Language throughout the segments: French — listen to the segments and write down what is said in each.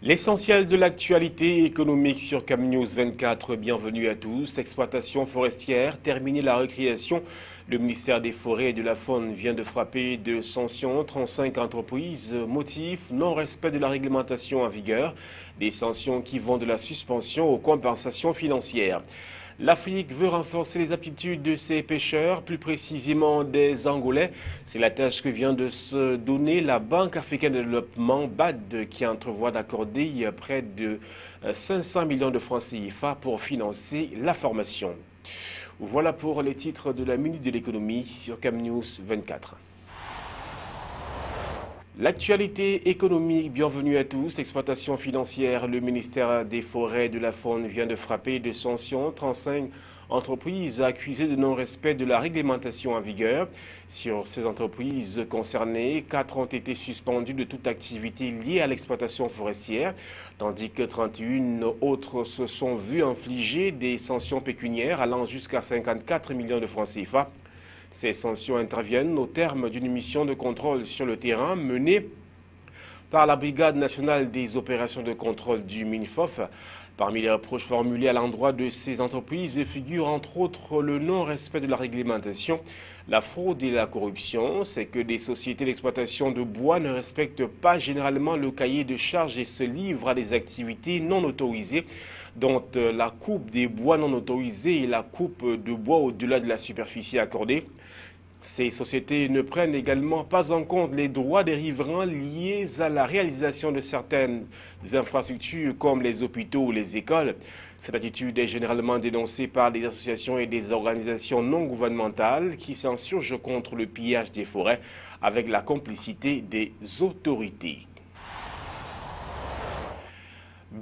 L'essentiel de l'actualité économique sur CamNews 24. Bienvenue à tous. Exploitation forestière, terminer la recréation. Le ministère des Forêts et de la Faune vient de frapper de sanctions 35 entreprises. Motif, non-respect de la réglementation en vigueur. Des sanctions qui vont de la suspension aux compensations financières. L'Afrique veut renforcer les aptitudes de ses pêcheurs, plus précisément des Angolais. C'est la tâche que vient de se donner la Banque africaine de développement, BAD, qui entrevoit d'accorder près de 500 millions de francs CFA pour financer la formation. Voilà pour les titres de la Minute de l'économie sur CamNews 24. L'actualité économique, bienvenue à tous. Exploitation financière, le ministère des Forêts et de la Faune vient de frapper de sanctions 35 entreprises accusées de non-respect de la réglementation en vigueur. Sur ces entreprises concernées, 4 ont été suspendues de toute activité liée à l'exploitation forestière, tandis que 31 autres se sont vues infliger des sanctions pécuniaires allant jusqu'à 54 millions de francs CFA. Ces sanctions interviennent au terme d'une mission de contrôle sur le terrain menée par la Brigade nationale des opérations de contrôle du MINFOF. Parmi les reproches formulés à l'endroit de ces entreprises figurent entre autres le non-respect de la réglementation, la fraude et la corruption. C'est que des sociétés d'exploitation de bois ne respectent pas généralement le cahier de charges et se livrent à des activités non autorisées, dont la coupe des bois non autorisés et la coupe de bois au-delà de la superficie accordée. Ces sociétés ne prennent également pas en compte les droits des riverains liés à la réalisation de certaines infrastructures comme les hôpitaux ou les écoles. Cette attitude est généralement dénoncée par des associations et des organisations non gouvernementales qui s'insurgent contre le pillage des forêts avec la complicité des autorités.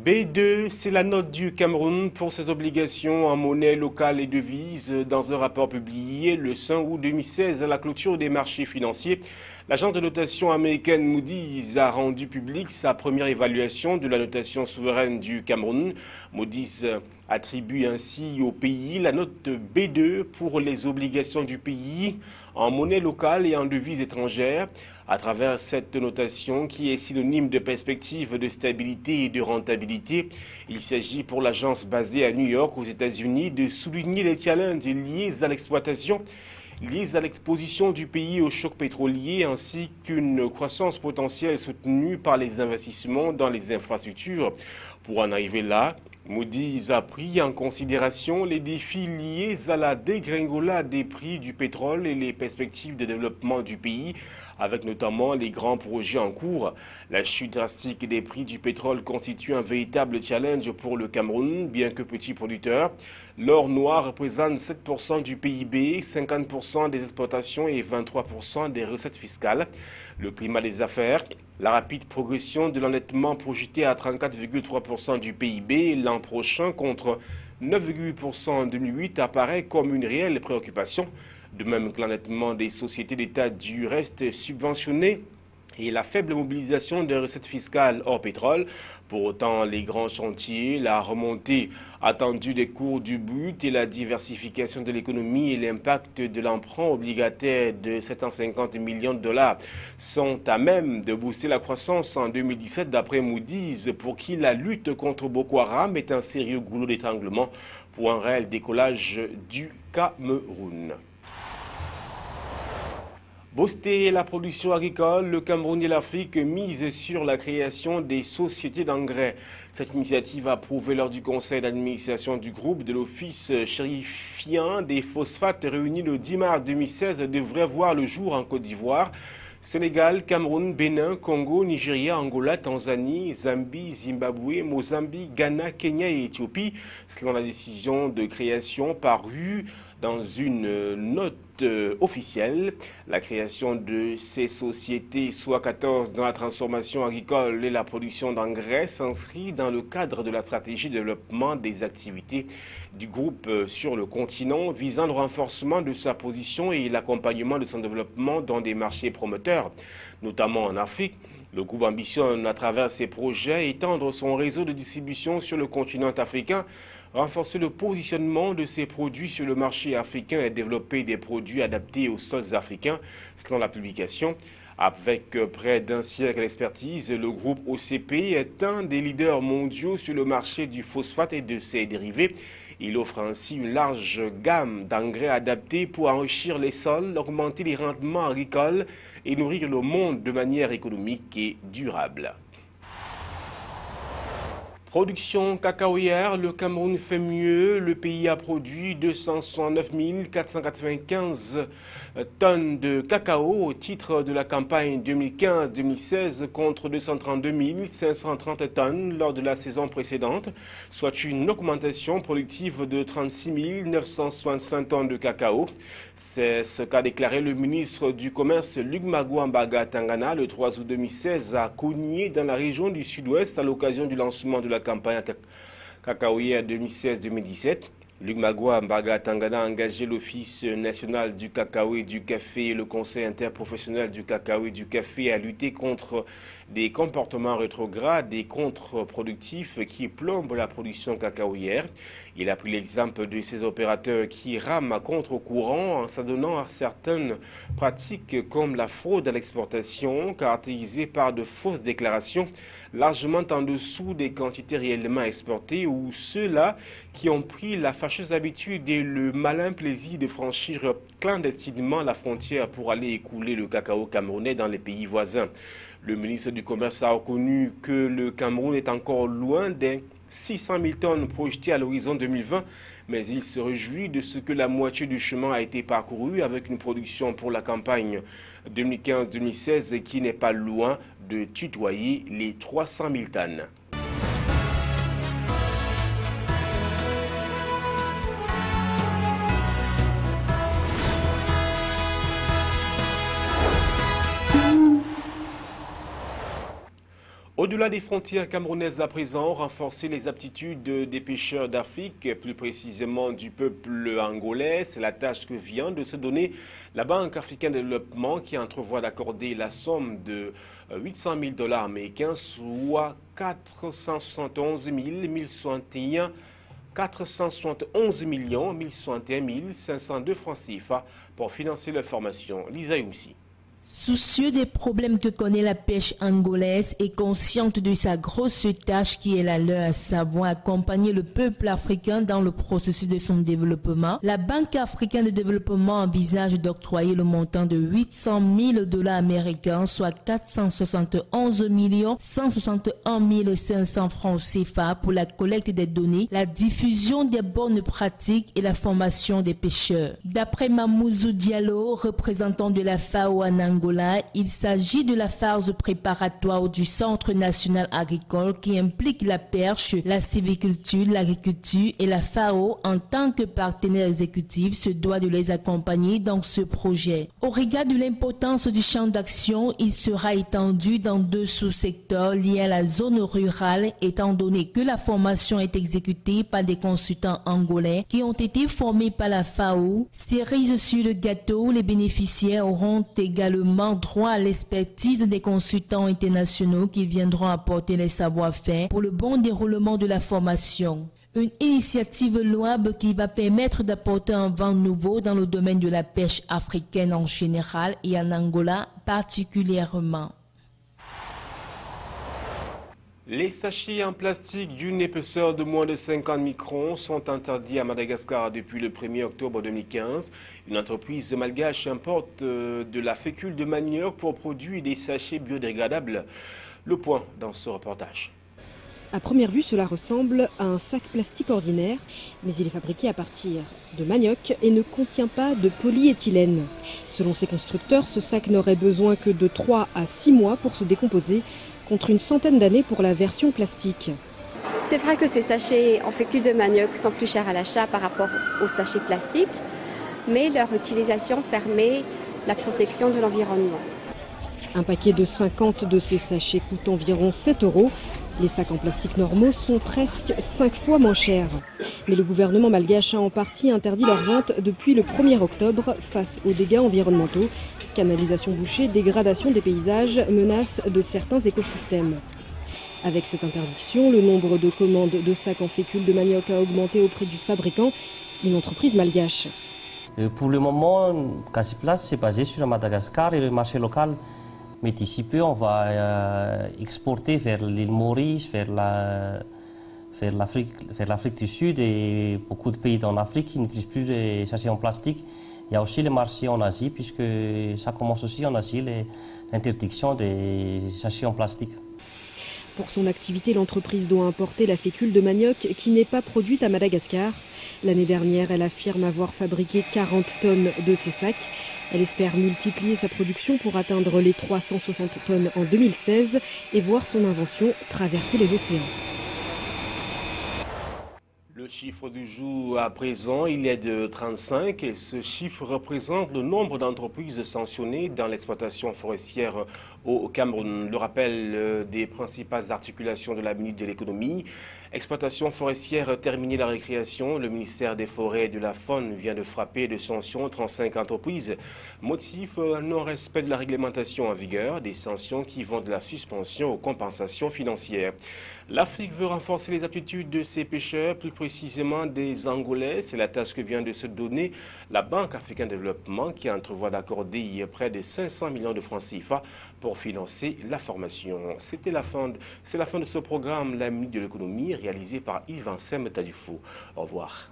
B2, c'est la note du Cameroun pour ses obligations en monnaie locale et devises. Dans un rapport publié le 5 août 2016 à la clôture des marchés financiers, l'agence de notation américaine Moody's a rendu publique sa première évaluation de la notation souveraine du Cameroun. Moody's attribue ainsi au pays la note B2 pour les obligations du pays en monnaie locale et en devises étrangères. À travers cette notation qui est synonyme de perspective de stabilité et de rentabilité, il s'agit pour l'agence basée à New York aux États-Unis de souligner les challenges liés à l'exploitation, liés à l'exposition du pays au choc pétrolier ainsi qu'une croissance potentielle soutenue par les investissements dans les infrastructures. Pour en arriver là, Moody's a pris en considération les défis liés à la dégringolade des prix du pétrole et les perspectives de développement du pays, avec notamment les grands projets en cours. La chute drastique des prix du pétrole constitue un véritable challenge pour le Cameroun, bien que petit producteur. L'or noir représente 7% du PIB, 50% des exportations et 23% des recettes fiscales. Le climat des affaires, la rapide progression de l'endettement projeté à 34,3% du PIB l'an prochain contre 9,8% en 2008 apparaît comme une réelle préoccupation. De même que l'endettement des sociétés d'État du reste subventionné et la faible mobilisation des recettes fiscales hors pétrole. Pour autant, les grands chantiers, la remontée attendue des cours du brut et la diversification de l'économie et l'impact de l'emprunt obligataire de 750 millions de dollars sont à même de booster la croissance en 2017 d'après Moody's, pour qui la lutte contre Boko Haram est un sérieux goulot d'étranglement pour un réel décollage du Cameroun. Booster la production agricole, le Cameroun et l'Afrique misent sur la création des sociétés d'engrais. Cette initiative approuvée lors du conseil d'administration du groupe de l'Office chérifien des phosphates réuni le 10 mars 2016 devrait voir le jour en Côte d'Ivoire, Sénégal, Cameroun, Bénin, Congo, Nigeria, Angola, Tanzanie, Zambie, Zimbabwe, Mozambique, Ghana, Kenya et Éthiopie, selon la décision de création parue dans une note officielle. La création de ces sociétés, soit 14 dans la transformation agricole et la production d'engrais, s'inscrit dans le cadre de la stratégie de développement des activités du groupe sur le continent, visant le renforcement de sa position et l'accompagnement de son développement dans des marchés promoteurs, notamment en Afrique. Le groupe ambitionne, à travers ses projets, étendre son réseau de distribution sur le continent africain, renforcer le positionnement de ses produits sur le marché africain et développer des produits adaptés aux sols africains, selon la publication. Avec près d'un siècle d'expertise, le groupe OCP est un des leaders mondiaux sur le marché du phosphate et de ses dérivés. Il offre ainsi une large gamme d'engrais adaptés pour enrichir les sols, augmenter les rendements agricoles et nourrir le monde de manière économique et durable. Production cacaoyère, le Cameroun fait mieux. Le pays a produit 269 495 tonnes de cacao au titre de la campagne 2015-2016 contre 232 530 tonnes lors de la saison précédente, soit une augmentation productive de 36 965 tonnes de cacao. C'est ce qu'a déclaré le ministre du Commerce Luc Magoua-Mbaga Tangana le 3 août 2016 à Kounié dans la région du Sud-Ouest à l'occasion du lancement de la campagne cacaoyère 2016-2017. Luc Magoua-Mbaga Tangana a engagé l'Office national du cacao et du café et le Conseil interprofessionnel du cacao et du café à lutter contre des comportements rétrogrades et contre-productifs qui plombent la production cacaoyère. Il a pris l'exemple de ces opérateurs qui rament à contre-courant en s'adonnant à certaines pratiques comme la fraude à l'exportation, caractérisée par de fausses déclarations largement en dessous des quantités réellement exportées, ou ceux-là qui ont pris la fâcheuse habitude et le malin plaisir de franchir clandestinement la frontière pour aller écouler le cacao camerounais dans les pays voisins. Le ministre du Commerce a reconnu que le Cameroun est encore loin des 600 000 tonnes projetées à l'horizon 2020, mais il se réjouit de ce que la moitié du chemin a été parcouru avec une production pour la campagne 2015-2016 qui n'est pas loin de tutoyer les 300 000 tonnes. Au-delà des frontières camerounaises à présent, renforcer les aptitudes des pêcheurs d'Afrique, plus précisément du peuple angolais, c'est la tâche que vient de se donner la Banque africaine de développement qui entrevoit d'accorder la somme de 800 000 $ américains, soit 471 502 francs CFA pour financer leur formation. Lisa Youssi. Soucieux des problèmes que connaît la pêche angolaise et consciente de sa grosse tâche qui est la leur, à savoir accompagner le peuple africain dans le processus de son développement, la Banque africaine de développement envisage d'octroyer le montant de 800 000 $ américains, soit 471 161 500 francs CFA pour la collecte des données, la diffusion des bonnes pratiques et la formation des pêcheurs. D'après Mamoudzou Diallo, représentant de la FAO en Angola, il s'agit de la phase préparatoire du Centre national agricole qui implique la perche, la sylviculture, l'agriculture et la FAO en tant que partenaire exécutif se doit de les accompagner dans ce projet. Au regard de l'importance du champ d'action, il sera étendu dans 2 sous-secteurs liés à la zone rurale étant donné que la formation est exécutée par des consultants angolais qui ont été formés par la FAO. Cerise sur le gâteau, les bénéficiaires auront également droit à l'expertise des consultants internationaux qui viendront apporter les savoir-faire pour le bon déroulement de la formation. Une initiative louable qui va permettre d'apporter un vent nouveau dans le domaine de la pêche africaine en général et en Angola particulièrement. Les sachets en plastique d'une épaisseur de moins de 50 microns sont interdits à Madagascar depuis le 1er octobre 2015. Une entreprise malgache importe de la fécule de manioc pour produire des sachets biodégradables. Le point dans ce reportage. À première vue, cela ressemble à un sac plastique ordinaire, mais il est fabriqué à partir de manioc et ne contient pas de polyéthylène. Selon ses constructeurs, ce sac n'aurait besoin que de 3 à 6 mois pour se décomposer, contre une centaine d'années pour la version plastique. C'est vrai que ces sachets en fécule de manioc sont plus chers à l'achat par rapport aux sachets plastiques, mais leur utilisation permet la protection de l'environnement. Un paquet de 50 de ces sachets coûte environ 7 €. Les sacs en plastique normaux sont presque 5 fois moins chers. Mais le gouvernement malgache a en partie interdit leur vente depuis le 1er octobre face aux dégâts environnementaux. Canalisation bouchée, dégradation des paysages, menace de certains écosystèmes. Avec cette interdiction, le nombre de commandes de sacs en fécule de manioc a augmenté auprès du fabricant, une entreprise malgache. Pour le moment, Cassiplast s'est basé sur Madagascar et le marché local. Mais d'ici peu, on va exporter vers l'île Maurice, vers l'Afrique du Sud et beaucoup de pays en Afrique qui n'utilisent plus les sachets en plastique. Il y a aussi les marchés en Asie, puisque ça commence aussi en Asie, l'interdiction des sachets en plastique. Pour son activité, l'entreprise doit importer la fécule de manioc qui n'est pas produite à Madagascar. L'année dernière, elle affirme avoir fabriqué 40 tonnes de ces sacs. Elle espère multiplier sa production pour atteindre les 360 tonnes en 2016 et voir son invention traverser les océans. Le chiffre du jour à présent, il est de 35 et ce chiffre représente le nombre d'entreprises sanctionnées dans l'exploitation forestière au Cameroun. Le rappel des principales articulations de la Minute de l'économie. Exploitation forestière terminée la récréation, le ministère des Forêts et de la Faune vient de frapper de sanctions 35 entreprises. Motif, non-respect de la réglementation en vigueur, des sanctions qui vont de la suspension aux compensations financières. L'Afrique veut renforcer les aptitudes de ses pêcheurs, plus précisément des Angolais. C'est la tâche que vient de se donner la Banque africaine de développement qui entrevoit d'accorder près de 500 millions de francs CFA pour financer la formation. C'est la fin de ce programme, la Minute de l'économie, réalisé par Yves Ansem Tadifou. Au revoir.